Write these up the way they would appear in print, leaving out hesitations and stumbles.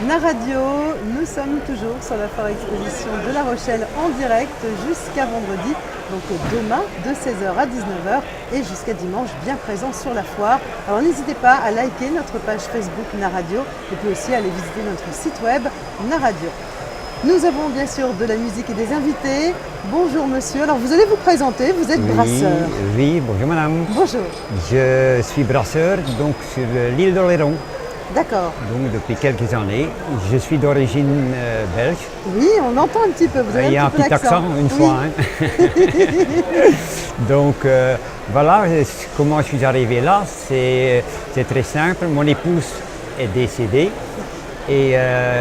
Naradio, nous sommes toujours sur la Foire Exposition de La Rochelle en direct jusqu'à vendredi, donc demain de 16h à 19h et jusqu'à dimanche bien présent sur la foire. Alors n'hésitez pas à liker notre page Facebook Naradio et puis aussi à aller visiter notre site web Naradio. Nous avons bien sûr de la musique et des invités. Bonjour monsieur, alors vous allez vous présenter, vous êtes brasseur. Oui, bonjour madame. Bonjour. Je suis brasseur donc sur l'île d'Oléron. D'accord. Donc depuis quelques années. Je suis d'origine belge. Oui, on entend un petit peu, vous avez Il y a un petit accent une fois. Hein. Donc voilà, comment je suis arrivé là, c'est très simple. Mon épouse est décédée et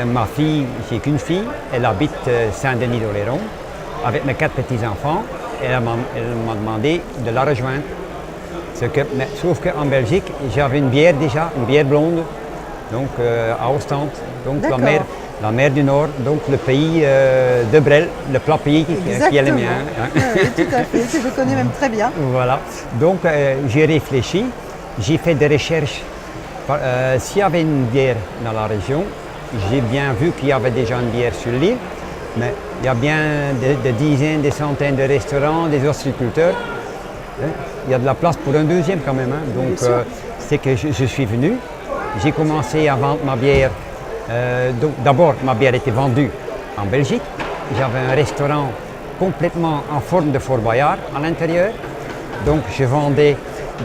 ma fille, j'ai qu'une fille, elle habite Saint-Denis d'Oléron avec mes 4 petits-enfants. Elle m'a demandé de la rejoindre. Sauf qu'en Belgique, j'avais une bière déjà, une bière blonde, donc à Ostende, donc la mer du Nord, donc le pays de Brel, le plat pays qui est le mien. Hein. Oui, tout à fait, que je connais même très bien. Voilà, donc j'ai réfléchi, j'ai fait des recherches. S'il y avait une bière dans la région, j'ai bien vu qu'il y avait déjà une bière sur l'île, mais il y a bien des dizaines, des centaines de restaurants, des ostréiculteurs. Il y a de la place pour un deuxième quand même. Hein. Donc c'est que je suis venu, j'ai commencé à vendre ma bière. Donc d'abord ma bière était vendue en Belgique. J'avais un restaurant complètement en forme de Fort Boyard à l'intérieur. Donc je vendais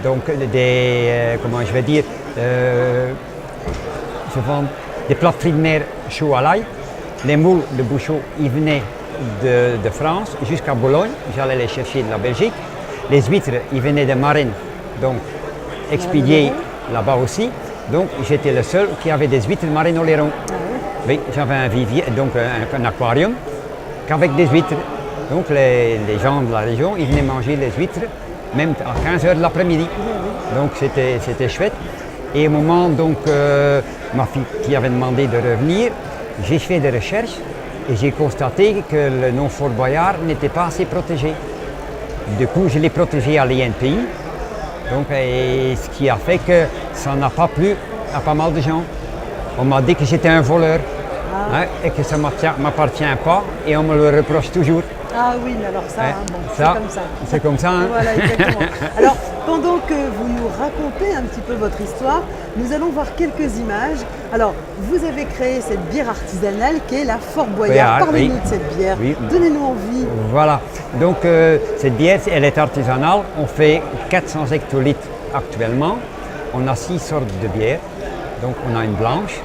donc des comment je vais dire je vends des plats de fruits de mer chauds à l'ail. Les moules de Bouchot, ils venaient de France jusqu'à Bologne. J'allais les chercher de la Belgique. Les huîtres, ils venaient de Marine, donc expédiées là-bas aussi. Donc j'étais le seul qui avait des huîtres marines Oléron. Oui, j'avais un vivier, donc un aquarium, qu'avec des huîtres. Donc les gens de la région, ils venaient manger les huîtres, même à 15h de l'après-midi. Donc c'était chouette. Et au moment, donc, ma fille qui avait demandé de revenir, j'ai fait des recherches et j'ai constaté que le nom Fort Boyard n'était pas assez protégé. Du coup, je l'ai protégé à l'INPI, donc, et ce qui a fait que ça n'a pas plu à pas mal de gens. On m'a dit que j'étais un voleur hein, et que ça ne m'appartient pas et on me le reproche toujours. Ah oui, mais alors ça, Hein, bon, c'est comme ça. C'est comme ça. Hein. Voilà, exactement. Alors, pendant que vous nous racontez un petit peu votre histoire, nous allons voir quelques images. Alors, vous avez créé cette bière artisanale qui est la Fort Boyard. Parlez-nous de cette bière, donnez-nous envie. Voilà, donc cette bière, elle est artisanale. On fait 400 hectolitres actuellement. On a 6 sortes de bières. Donc, on a une blanche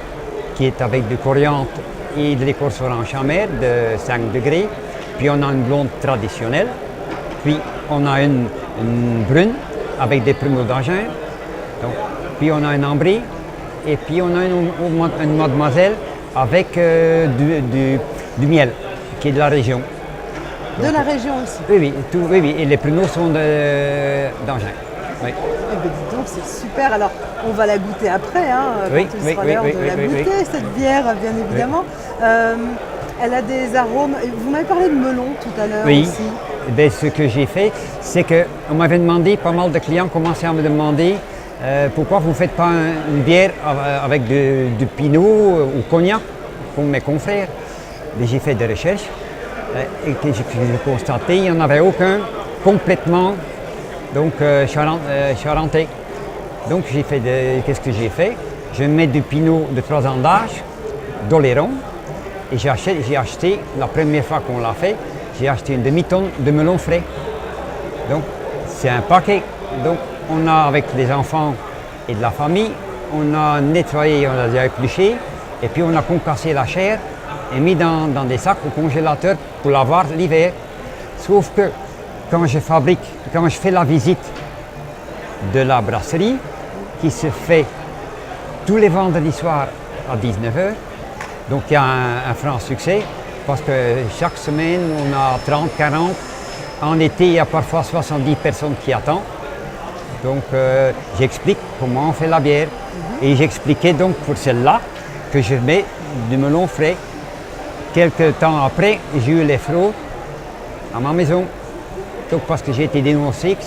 qui est avec du coriandre et de l'écorce orange amère de 5 degrés. Puis on a une blonde traditionnelle, puis on a une brune avec des pruneaux d'Agen, puis on a une ambrée, et puis on a une mademoiselle avec du miel qui est de la région. De la région aussi? Oui, et les pruneaux sont d'Agen. Oui. Eh bien, dis donc, c'est super. Alors, on va la goûter après, hein, quand il sera l'heure de la goûter, cette bière, bien évidemment. Elle a des arômes. Vous m'avez parlé de melon tout à l'heure aussi. Ben, ce que j'ai fait, c'est qu'on m'avait demandé, pas mal de clients commençaient à me demander pourquoi vous ne faites pas une bière avec du pinot ou cognac, comme mes confrères. J'ai fait des recherches et que j'ai constaté qu'il n'y en avait aucun complètement donc, charentais. Donc qu'est-ce que j'ai fait? Je mets du pinot de 3 ans d'âge, d'Oléron. Et j'ai acheté, la première fois qu'on l'a fait, j'ai acheté une demi-tonne de melon frais. Donc c'est un paquet. Donc on a avec les enfants et de la famille, on a nettoyé, on a épluché, et puis on a concassé la chair et mis dans des sacs au congélateur pour l'avoir l'hiver. Sauf que quand je fais la visite de la brasserie, qui se fait tous les vendredis soirs à 19h, donc il y a un franc succès parce que chaque semaine on a 30, 40. En été il y a parfois 70 personnes qui attendent. Donc j'explique comment on fait la bière. Et j'expliquais donc pour celle-là que je mets du melon frais. Quelques temps après, j'ai eu les fraudes à ma maison. Donc parce que j'ai été dénoncé que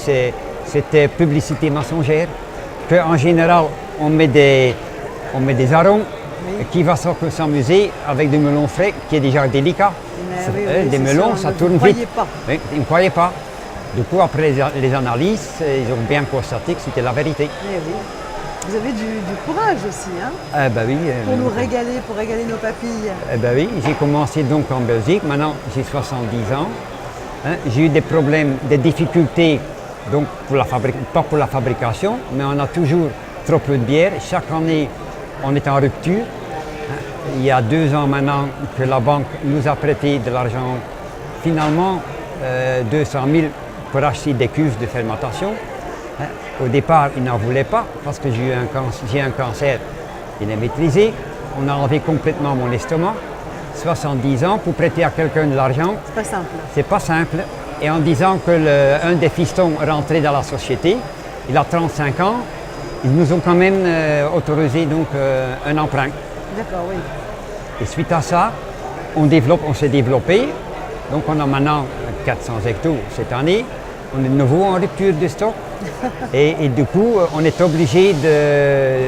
c'était publicité mensongère. Qu'en général on met des arômes qui va s'amuser avec des melons frais qui est déjà délicat. Des melons, ça tourne vite. Oui, ils ne croyaient pas. Du coup, après les analyses, ils ont bien constaté que c'était la vérité. Oui. Vous avez du courage aussi, hein, oui. pour nous régaler, pour régaler nos papilles. Oui, j'ai commencé donc en Belgique, maintenant j'ai 70 ans. J'ai eu des problèmes, des difficultés, donc pas pour la fabrication, mais on a toujours trop peu de bière. Chaque année, on est en rupture. Il y a 2 ans maintenant que la banque nous a prêté de l'argent, finalement 200 000 pour acheter des cuves de fermentation. Au départ, ils n'en voulaient pas parce que j'ai un cancer, il est maîtrisé. On a enlevé complètement mon estomac. 70 ans pour prêter à quelqu'un de l'argent. C'est pas simple. C'est pas simple. Et en disant que un des fistons rentrait dans la société, il a 35 ans, ils nous ont quand même autorisé donc un emprunt. D'accord, oui. Et suite à ça, on s'est développé. Donc on a maintenant 400 hectos cette année. On est de nouveau en rupture de stock. Et du coup, on est obligé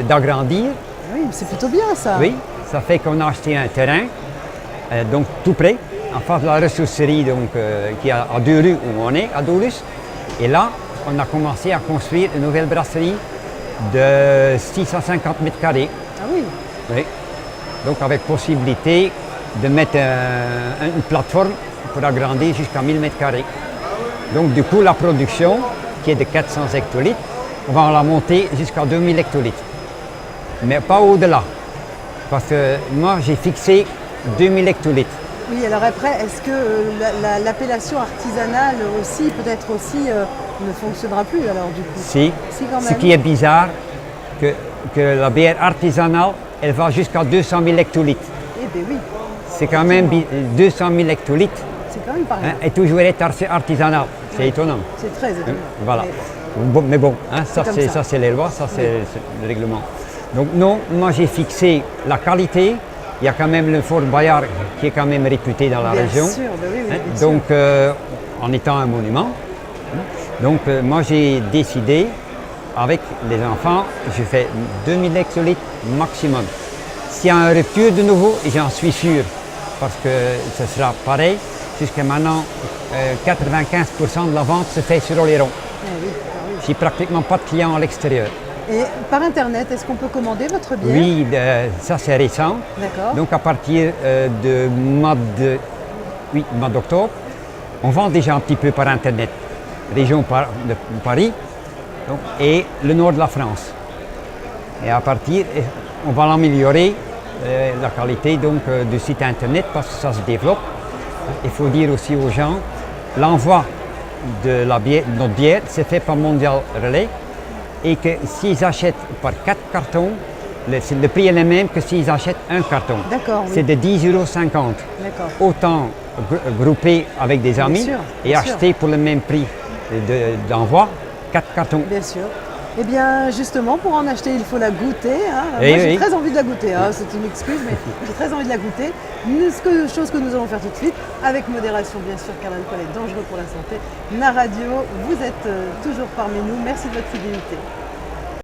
d'agrandir. Oui, c'est plutôt bien ça. Oui, ça fait qu'on a acheté un terrain, donc tout près, en face de la ressourcerie qui est à 2 rues où on est, à Doulus. Et là, on a commencé à construire une nouvelle brasserie de 650 mètres carrés. Ah oui. Oui. Donc avec possibilité de mettre une plateforme pour agrandir jusqu'à 1000 mètres carrés. Donc du coup, la production, qui est de 400 hectolitres, on va la monter jusqu'à 2000 hectolitres. Mais pas au-delà. Parce que moi, j'ai fixé 2000 hectolitres. Oui, alors après, est-ce que l'appellation artisanale aussi, peut-être aussi, ne fonctionnera plus alors du coup? Si, quand même. Ce qui est bizarre, que la bière artisanale, elle va jusqu'à 200 000 hectolitres. Eh bien oui. C'est quand même 200 000 hectolitres. C'est quand même pas rien. Et toujours être artisanal. C'est étonnant. C'est très étonnant. Voilà. Mais Bon, ça c'est les lois, ça c'est le règlement. Donc non, moi j'ai fixé la qualité. Il y a quand même le Fort Bayard qui est quand même réputé dans la région. Bien sûr, oui, Donc en étant un monument. Donc moi j'ai décidé, avec les enfants, je fais 2000 hectolitres maximum. S'il y a une rupture de nouveau, j'en suis sûr, parce que ce sera pareil. Jusqu'à maintenant, 95% de la vente se fait sur Oléron. Oui. J'ai pratiquement pas de clients à l'extérieur. Et par Internet, est-ce qu'on peut commander votre bière? Oui, ça c'est récent. D'accord. Donc à partir de mois d'octobre, on vend déjà un petit peu par Internet. Région de Paris et le nord de la France. Et à partir, on va l'améliorer, la qualité du site Internet parce que ça se développe. Il faut dire aussi aux gens, l'envoi de notre bière, c'est fait par Mondial Relay et que s'ils achètent par 4 cartons, le prix est le même que s'ils achètent un carton. D'accord. Oui. C'est de 10,50 €. D'accord. Autant grouper avec des amis et acheter pour le même prix d'envoi 4 cartons. Bien sûr. Eh bien, justement, pour en acheter, il faut la goûter. Hein. Moi, j'ai très envie de la goûter. Hein. C'est une excuse, mais j'ai très envie de la goûter. Chose que nous allons faire tout de suite, avec modération, bien sûr, car l'alcool est dangereux pour la santé. Na Radio, vous êtes toujours parmi nous. Merci de votre fidélité.